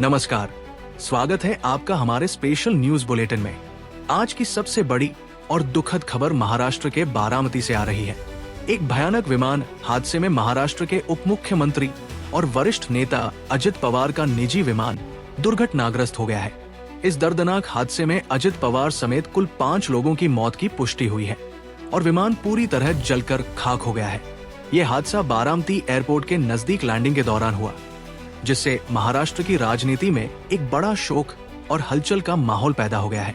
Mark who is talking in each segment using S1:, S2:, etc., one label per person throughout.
S1: नमस्कार, स्वागत है आपका हमारे स्पेशल न्यूज बुलेटिन में। आज की सबसे बड़ी और दुखद खबर महाराष्ट्र के बारामती से आ रही है। एक भयानक विमान हादसे में महाराष्ट्र के उप मुख्यमंत्री और वरिष्ठ नेता अजित पवार का निजी विमान दुर्घटनाग्रस्त हो गया है। इस दर्दनाक हादसे में अजित पवार समेत कुल 5 लोगों की मौत की पुष्टि हुई है और विमान पूरी तरह जलकर खाक हो गया है। ये हादसा बारामती एयरपोर्ट के नजदीक लैंडिंग के दौरान हुआ, जिससे महाराष्ट्र की राजनीति में एक बड़ा शोक और हलचल का माहौल पैदा हो गया है।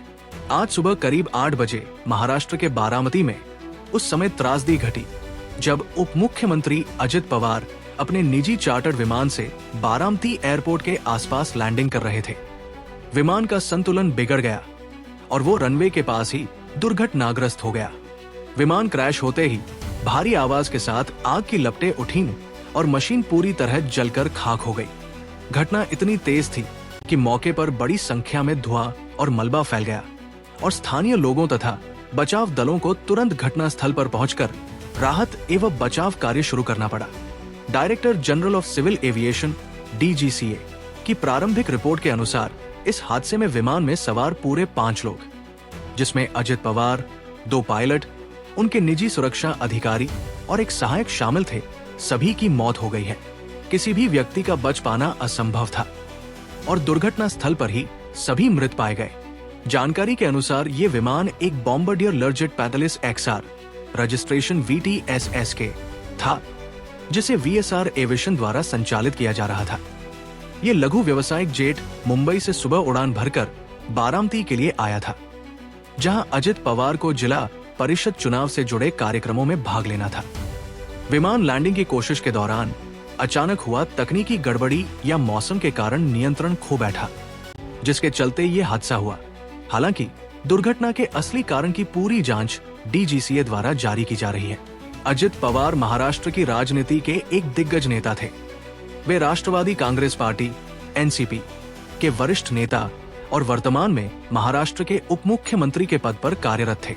S1: आज सुबह करीब 8 बजे महाराष्ट्र के बारामती में उस समय त्रासदी घटी जब उप मुख्यमंत्री अजित पवार अपने निजी चार्टर्ड विमान से बारामती एयरपोर्ट के आसपास लैंडिंग कर रहे थे। विमान का संतुलन बिगड़ गया और वो रनवे के पास ही दुर्घटनाग्रस्त हो गया। विमान क्रैश होते ही भारी आवाज के साथ आग की लपटें उठीं और मशीन पूरी तरह जलकर खाक हो गई। घटना इतनी तेज थी कि मौके पर बड़ी संख्या में धुआं और मलबा फैल गया और स्थानीय लोगों तथा बचाव दलों को तुरंत घटनास्थल पर पहुंचकर राहत एवं बचाव कार्य शुरू करना पड़ा। Director general of civil aviation (DGCA) की प्रारंभिक रिपोर्ट के अनुसार इस हादसे में विमान में सवार पूरे 5 लोग, जिसमें अजित पवार, 2 पायलट, उनके निजी सुरक्षा अधिकारी और एक सहायक शामिल थे, सभी की मौत हो गई है। किसी भी व्यक्ति का बच पाना असंभव था और दुर्घटना स्थल पर ही सभी मृत पाए गए। जानकारी के अनुसार ये विमान एक बॉम्बार्डियर लर्जेट पैंतालीस XR रजिस्ट्रेशन VTSS के था, जिसे VSR एविएशन द्वारा संचालित किया जा रहा था। ये लघु व्यवसायिक जेट मुंबई से सुबह उड़ान भरकर बारामती के लिए आया था, जहां अजित पवार को जिला परिषद चुनाव से जुड़े कार्यक्रमों में भाग लेना था। विमान लैंडिंग की कोशिश के दौरान अचानक हुआ तकनीकी गड़बड़ी या मौसम के कारण नियंत्रण खो बैठा, जिसके चलते ये हादसा हुआ। हालांकि दुर्घटना के असली कारण की पूरी जांच DGCA द्वारा जारी की जा रही है। अजित पवार महाराष्ट्र की राजनीति के एक दिग्गज नेता थे। वे राष्ट्रवादी कांग्रेस पार्टी (NCP) के वरिष्ठ नेता और वर्तमान में महाराष्ट्र के उप मुख्यमंत्री के पद पर कार्यरत थे।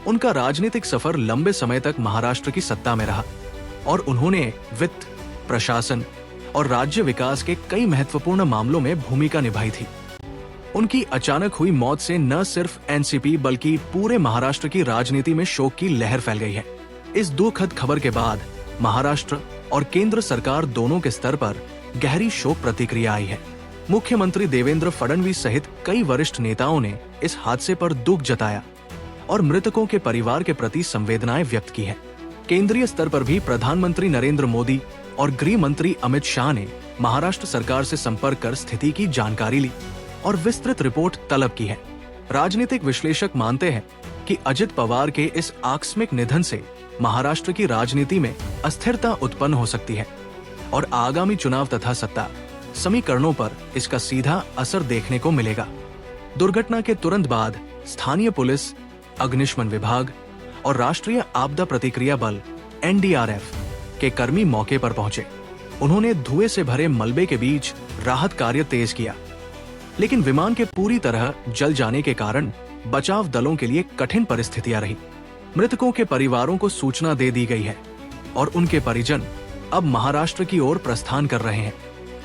S1: उनका राजनीतिक सफर लंबे समय तक महाराष्ट्र की सत्ता में रहा और उन्होंने वित्त, प्रशासन और राज्य विकास के कई महत्वपूर्ण मामलों में भूमिका निभाई थी। उनकी अचानक हुई मौत से न सिर्फ NCP बल्कि पूरे महाराष्ट्र की राजनीति में शोक की लहर फैल गई है। इस दुखद खबर के बाद महाराष्ट्र और केंद्र सरकार दोनों के स्तर पर गहरी शोक प्रतिक्रिया आई है। मुख्यमंत्री देवेंद्र फडणवीस सहित कई वरिष्ठ नेताओं ने इस हादसे पर दुख जताया और मृतकों के परिवार के प्रति संवेदनाएं व्यक्त की है। केंद्रीय स्तर पर भी प्रधानमंत्री नरेंद्र मोदी और गृह मंत्री अमित शाह ने महाराष्ट्र सरकार से संपर्क कर स्थिति की जानकारी ली और विस्तृत रिपोर्ट तलब की है। राजनीतिक विश्लेषक मानते हैं कि अजित पवार के इस आकस्मिक निधन से महाराष्ट्र की राजनीति में अस्थिरता उत्पन्न हो सकती है और आगामी चुनाव तथा सत्ता समीकरणों पर इसका सीधा असर देखने को मिलेगा। दुर्घटना के तुरंत बाद स्थानीय पुलिस, अग्निशमन विभाग और राष्ट्रीय आपदा प्रतिक्रिया बल (NDRF) के कर्मी मौके पर पहुंचे। उन्होंने धुएं से भरे मलबे के बीच राहत कार्य तेज किया, लेकिन विमान के पूरी तरह जल जाने के कारण बचाव दलों के लिए कठिन परिस्थितियां रही। मृतकों के परिवारों को सूचना दे दी गई है और उनके परिजन अब महाराष्ट्र की ओर प्रस्थान कर रहे हैं।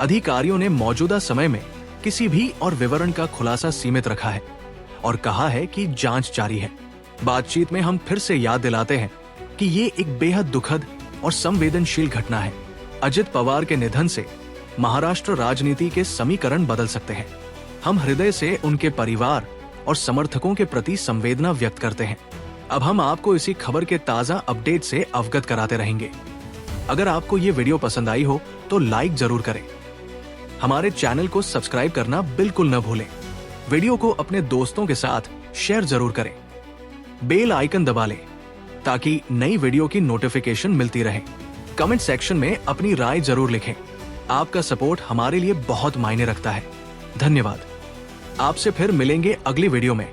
S1: अधिकारियों ने मौजूदा समय में किसी भी और विवरण का खुलासा सीमित रखा है और कहा है कि जांच जारी है। बातचीत में हम फिर से याद दिलाते हैं कि ये एक बेहद दुखद और संवेदनशील घटना है। अजित पवार के निधन से महाराष्ट्र राजनीति के समीकरण बदल सकते हैं। हम हृदय से उनके परिवार और समर्थकों के प्रति संवेदना व्यक्त करते हैं। अब हम आपको इसी खबर के ताजा अपडेट से अवगत कराते रहेंगे। अगर आपको ये वीडियो पसंद आई हो तो लाइक जरूर करें। हमारे चैनल को सब्सक्राइब करना बिल्कुल न भूलें। वीडियो को अपने दोस्तों के साथ शेयर जरूर करें। बेल आइकन दबा लें ताकि नई वीडियो की नोटिफिकेशन मिलती रहे। कमेंट सेक्शन में अपनी राय जरूर लिखें। आपका सपोर्ट हमारे लिए बहुत मायने रखता है। धन्यवाद। आपसे फिर मिलेंगे अगली वीडियो में।